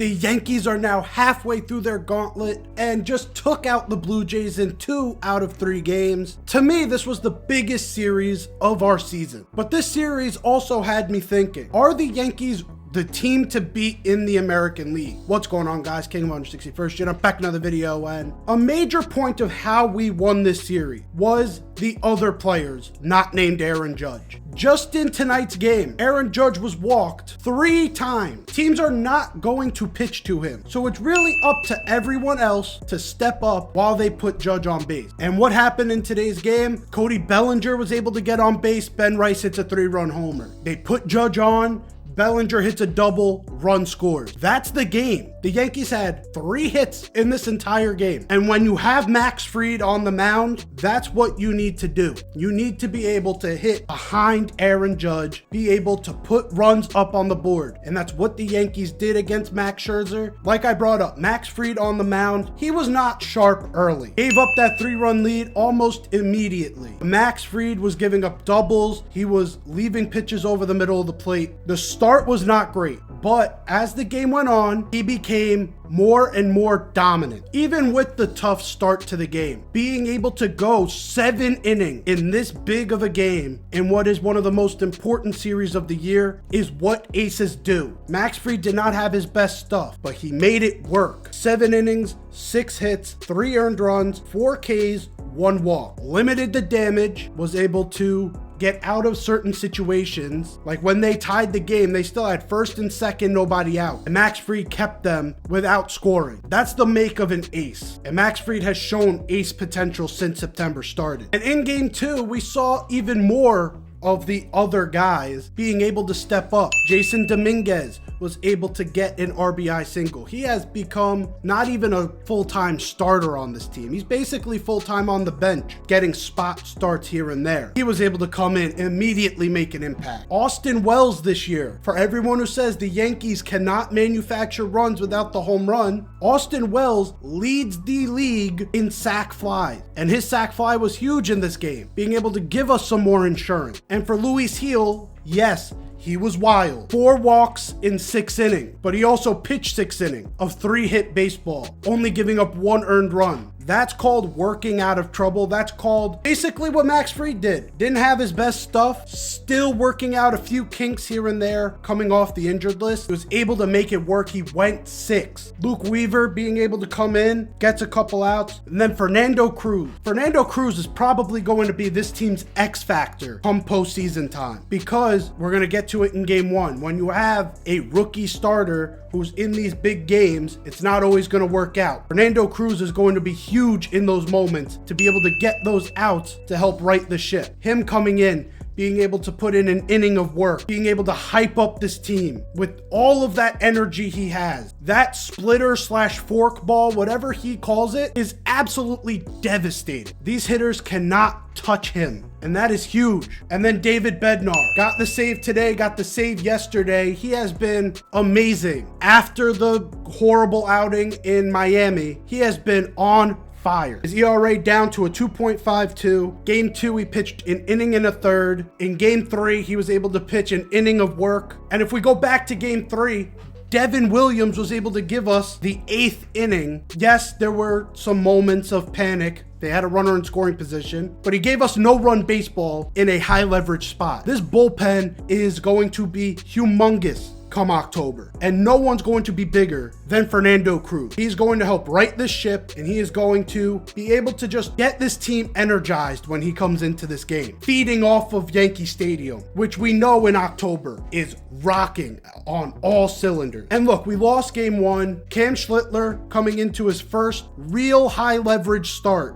The Yankees are now halfway through their gauntlet and just took out the Blue Jays in 2 out of 3 games. To me, this was the biggest series of our season. But this series also had me thinking, are the Yankees the team to beat in the American League? What's going on, guys? King of 161st, I'm back another video, and a major point of how we won this series was the other players not named Aaron Judge. Just in tonight's game, Aaron Judge was walked 3 times. Teams are not going to pitch to him, so it's really up to everyone else to step up while they put Judge on base. And what happened in today's game? Cody Bellinger was able to get on base. Ben Rice hits a 3-run homer. They put Judge on. Bellinger hits a double, run scores. That's the game. The Yankees had 3 hits in this entire game. And when you have Max Fried on the mound, that's what you need to do. You need to be able to hit behind Aaron Judge, be able to put runs up on the board. And that's what the Yankees did against Max Scherzer. Like I brought up, Max Fried on the mound, he was not sharp early. Gave up that 3-run lead almost immediately. Max Fried was giving up doubles. He was leaving pitches over the middle of the plate. The start was not great, but as the game went on, he became more and more dominant. Even with the tough start to the game, being able to go 7 innings in this big of a game in what is one of the most important series of the year is what aces do. Max Fried did not have his best stuff, but he made it work. 7 innings, 6 hits, 3 earned runs, 4 Ks, 1 walk. Limited the damage, was able to get out of certain situations. Like when they tied the game, they still had first and second, nobody out. And Max Fried kept them without scoring. That's the make of an ace. And Max Fried has shown ace potential since September started. And in game 2, we saw even more of the other guys being able to step up. Jason Dominguez was able to get an RBI single. He has become not even a full-time starter on this team. He's basically full-time on the bench, getting spot starts here and there. He was able to come in and immediately make an impact. Austin Wells this year, for everyone who says the Yankees cannot manufacture runs without the home run, Austin Wells leads the league in sac flies. And his sac fly was huge in this game, being able to give us some more insurance. And for Luis Gil, yes, he was wild. 4 walks in 6 innings, but he also pitched 6 innings of 3-hit baseball, only giving up 1 earned run. That's called working out of trouble. That's called basically what Max Fried did. Didn't have his best stuff, still working out a few kinks here and there, coming off the injured list. He was able to make it work. He went 6. Luke Weaver being able to come in, gets a couple outs. And then Fernando Cruz. Fernando Cruz is probably going to be this team's X factor come postseason time, because we're going to get to it in game 1. When you have a rookie starter who's in these big games, it's not always going to work out. Fernando Cruz is going to be huge in those moments to be able to get those outs to help right the ship. Him coming in, being able to put in an inning of work, being able to hype up this team with all of that energy he has. That splitter / fork ball, whatever he calls it, is absolutely devastating. These hitters cannot touch him, and that is huge. And then David Bednar got the save today, got the save yesterday. He has been amazing. After the horrible outing in Miami, he has been on fire. His ERA down to a 2.52. Game 2, he pitched an inning and a third. In game 3, he was able to pitch an inning of work. And if we go back to game 3, Devin Williams was able to give us the 8th inning. Yes, there were some moments of panic. They had a runner in scoring position, but he gave us no-run baseball in a high-leverage spot. This bullpen is going to be humongous come October, and no one's going to be bigger than Fernando Cruz. He's going to help right this ship, and he is going to be able to just get this team energized when he comes into this game, feeding off of Yankee Stadium, which we know in October is rocking on all cylinders. And look, we lost game 1. Cam Schlittler coming into his first real high leverage start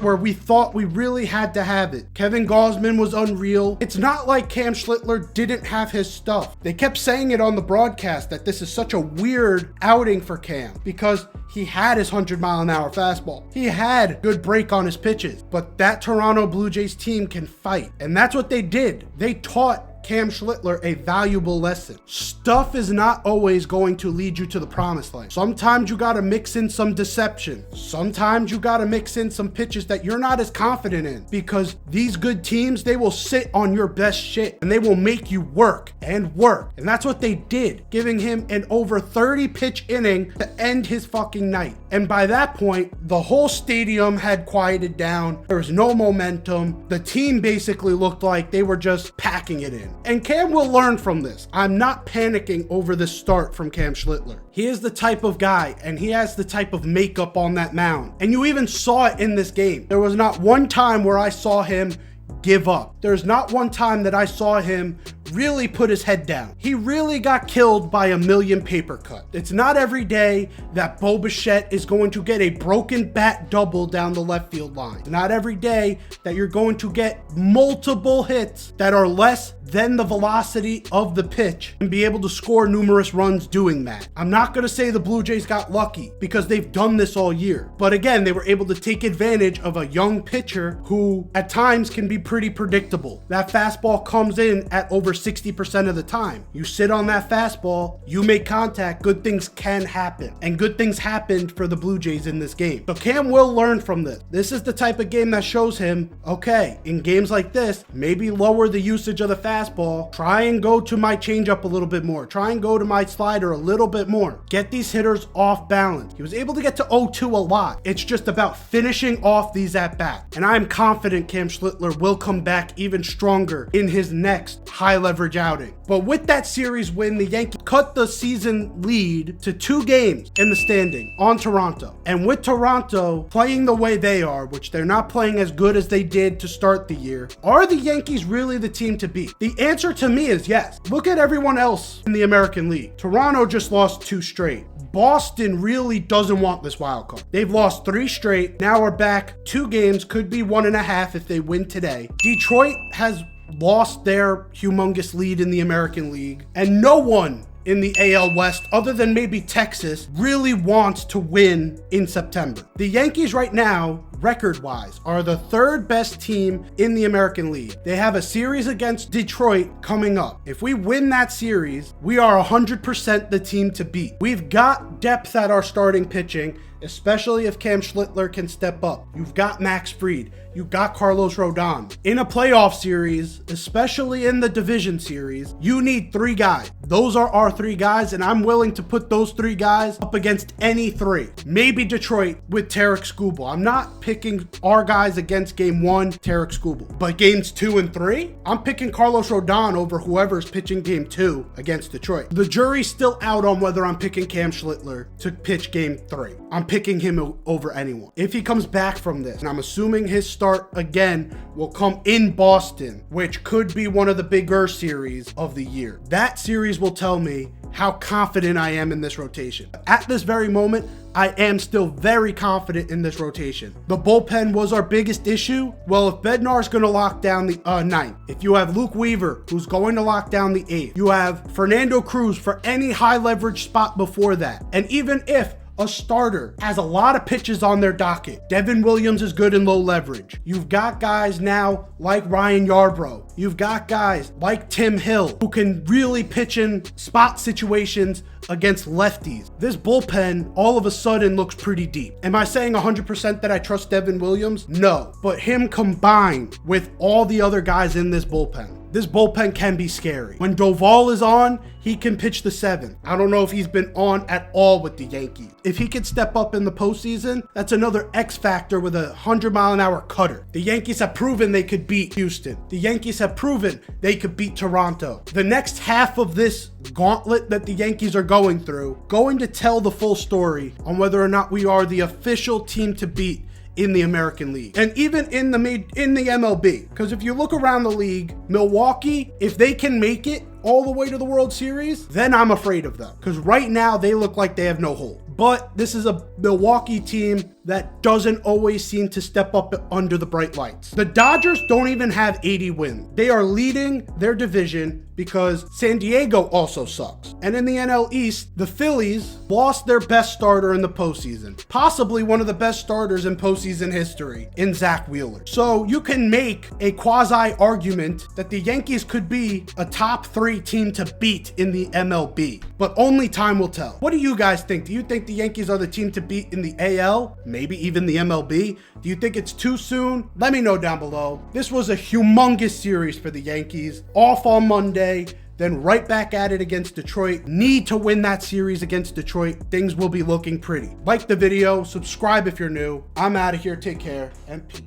where we thought we really had to have it. Kevin Gausman was unreal. It's not like Cam Schlittler didn't have his stuff. They kept saying it on the broadcast that this is such a weird outing for Cam because he had his 100-mile-an-hour fastball. He had good break on his pitches, but that Toronto Blue Jays team can fight, and that's what they did. They taught Cam Schlittler a valuable lesson. Stuff is not always going to lead you to the promised land. Sometimes you got to mix in some deception. Sometimes you got to mix in some pitches that you're not as confident in, because these good teams, they will sit on your best shit and they will make you work and work. And that's what they did, giving him an over 30 pitch inning to end his fucking night. And by that point, the whole stadium had quieted down. There was no momentum. The team basically looked like they were just packing it in. And Cam will learn from this. I'm not panicking over this start from Cam Schlittler. He is the type of guy, and he has the type of makeup on that mound. And you even saw it in this game. There was not one time where I saw him give up. There's not one time that I saw him really put his head down. He really got killed by a million paper cuts. It's not every day that Bo Bichette is going to get a broken bat double down the left field line. It's not every day that you're going to get multiple hits that are less than the velocity of the pitch and be able to score numerous runs doing that. I'm not going to say the Blue Jays got lucky, because they've done this all year. But again, they were able to take advantage of a young pitcher who at times can be pretty predictable. That fastball comes in at over 60% of the time. You sit on that fastball, you make contact, good things can happen. And good things happened for the Blue Jays in this game. So Cam will learn from this. This is the type of game that shows him, okay, in games like this, maybe lower the usage of the fastball, try and go to my changeup a little bit more, try and go to my slider a little bit more, get these hitters off balance. He was able to get to 0-2 a lot. It's just about finishing off these at-bats. And I'm confident Cam Schlittler will come back even stronger in his next high leverage outing. But with that series win, the Yankees cut the season lead to 2 games in the standing on Toronto. And with Toronto playing the way they are, which they're not playing as good as they did to start the year, are the Yankees really the team to beat? The answer to me is yes. Look at everyone else in the American League. Toronto just lost 2 straight. Boston really doesn't want this wild card. They've lost 3 straight. Now we're back 2 games, could be 1.5 if they win today. Detroit has lost their humongous lead in the American League, and no one in the AL West, other than maybe Texas, really wants to win in September. The Yankees right now, record-wise, are the 3rd best team in the American League. They have a series against Detroit coming up. If we win that series, we are 100% the team to beat. We've got depth at our starting pitching, especially if Cam Schlittler can step up. You've got Max Fried. You've got Carlos Rodon. In a playoff series, especially in the division series, you need 3 guys. Those are our 3 guys, and I'm willing to put those 3 guys up against any 3. Maybe Detroit with Tarek Skubal. I'm not picking our guys against game 1, Tarek Skubal. But games 2 and 3, I'm picking Carlos Rodon over whoever's pitching game 2 against Detroit. The jury's still out on whether I'm picking Cam Schlittler to pitch game 3. I'm picking him over anyone. If he comes back from this, and I'm assuming his start again will come in Boston, which could be one of the bigger series of the year. That series will tell me how confident I am in this rotation. At this very moment, I am still very confident in this rotation. The bullpen was our biggest issue. Well, if Bednar's going to lock down the 9th, if you have Luke Weaver, who's going to lock down the 8th, you have Fernando Cruz for any high leverage spot before that. And even if a starter has a lot of pitches on their docket, Devin Williams is good in low leverage. You've got guys now like Ryan Yarbrough. You've got guys like Tim Hill who can really pitch in spot situations against lefties. This bullpen all of a sudden looks pretty deep. Am I saying 100% that I trust Devin Williams? No, but him combined with all the other guys in this bullpen can be scary. When Doval is on, he can pitch the 7th. I don't know if he's been on at all with the Yankees. If he could step up in the postseason, that's another X factor with a 100-mile-an-hour cutter. The Yankees have proven they could beat Houston. The Yankees have proven they could beat Toronto. The next half of this gauntlet that the Yankees are going through, going to tell the full story on whether or not we are the official team to beat in the American League and even in the MLB. Because if you look around the league, Milwaukee, if they can make it all the way to the World Series, then I'm afraid of them. Because right now they look like they have no hold. But this is a Milwaukee team that doesn't always seem to step up under the bright lights. The Dodgers don't even have 80 wins. They are leading their division because San Diego also sucks. And in the NL East, the Phillies lost their best starter in the postseason, possibly one of the best starters in postseason history in Zach Wheeler. So you can make a quasi argument that the Yankees could be a top 3 team to beat in the MLB, but only time will tell. What do you guys think? Do you think the Yankees are the team to beat in the AL? Maybe even the MLB? Do you think it's too soon? Let me know down below. This was a humongous series for the Yankees. Off on Monday, then right back at it against Detroit. Need to win that series against Detroit. Things will be looking pretty. Like the video, subscribe if you're new. I'm out of here. Take care and peace.